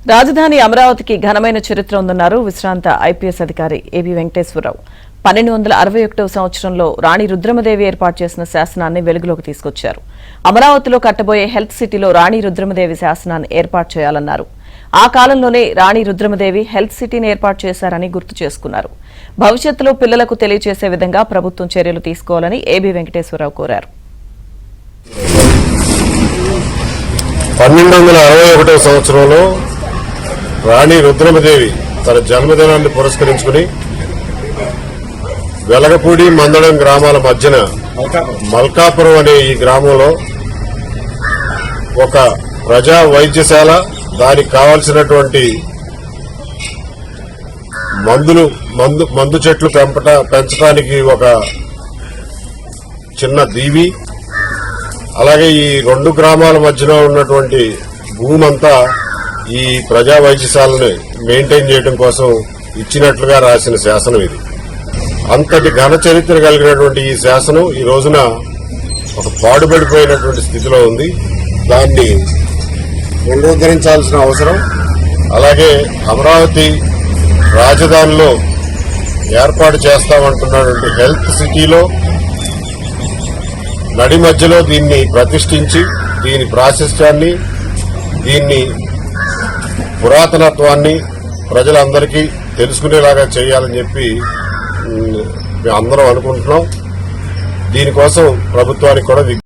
రాజధాని అమరావతికి ఘనమైన చరిత్ర ఉందన్నారు విశ్రాంత ఐపీఎస్ అధికారి ఏబీ వెంకటేశ్వరరావు. 1261వ సంవత్సరంలో రాణి రుద్రమదేవి ఏర్పాటు చేసిన శాసనాన్ని వెలుగులోకి తీసుకొచ్చారు. అమరావతిలో కట్టబోయే హెల్త్ సిటీలో రాణి రుద్రమదేవి శాసనాన్ని ఏర్పాటు చేయాలన్నారు. ఆ కాలంలోనే రాణి రుద్రమదేవి హెల్త్ సిటీని ఏర్పాటు చేశారని గుర్తు చేసుకున్నారు. భవిష్యత్తులో పిల్లలకు తెలియజేసే విధంగా ప్రభుత్వం చర్యలు తీసుకోవాలని ఏబీ వెంకటేశ్వరరావు కోరారు. 1261వ సంవత్సరంలో రాణి రుద్రమదేవి తన జన్మదినాన్ని పురస్కరించుకుని వెలగపూడి మందడం గ్రామాల మధ్యన మల్కాపురం అనే ఈ గ్రామంలో ఒక ప్రజా వైద్యశాల, దానికి కావాల్సినటువంటి మందు చెట్లు పెంచడానికి ఒక చిన్న దీవి, అలాగే ఈ రెండు గ్రామాల మధ్యలో ఉన్నటువంటి భూమంతా ఈ ప్రజా వైద్యశాలని మెయింటైన్ చేయడం కోసం ఇచ్చినట్లుగా రాసిన శాసనం ఇది. అంతటి ఘన చరిత్ర కలిగినటువంటి ఈ శాసనం ఈ రోజున ఒక పాడుపడిపోయినటువంటి స్థితిలో ఉంది. దాన్ని పునరుద్ధరించాల్సిన అవసరం, అలాగే అమరావతి రాజధానిలో ఏర్పాటు చేస్తామంటున్నటువంటి హెల్త్ సిటీలో నడి మధ్యలో దీన్ని ప్రతిష్ఠించి దీని ప్రాశస్త్యాన్ని, దీన్ని పురాతనత్వాన్ని ప్రజలందరికీ తెలుసుకునేలాగా చేయాలని చెప్పి మేము అందరం అనుకుంటున్నాం. దీనికోసం ప్రభుత్వానికి కూడా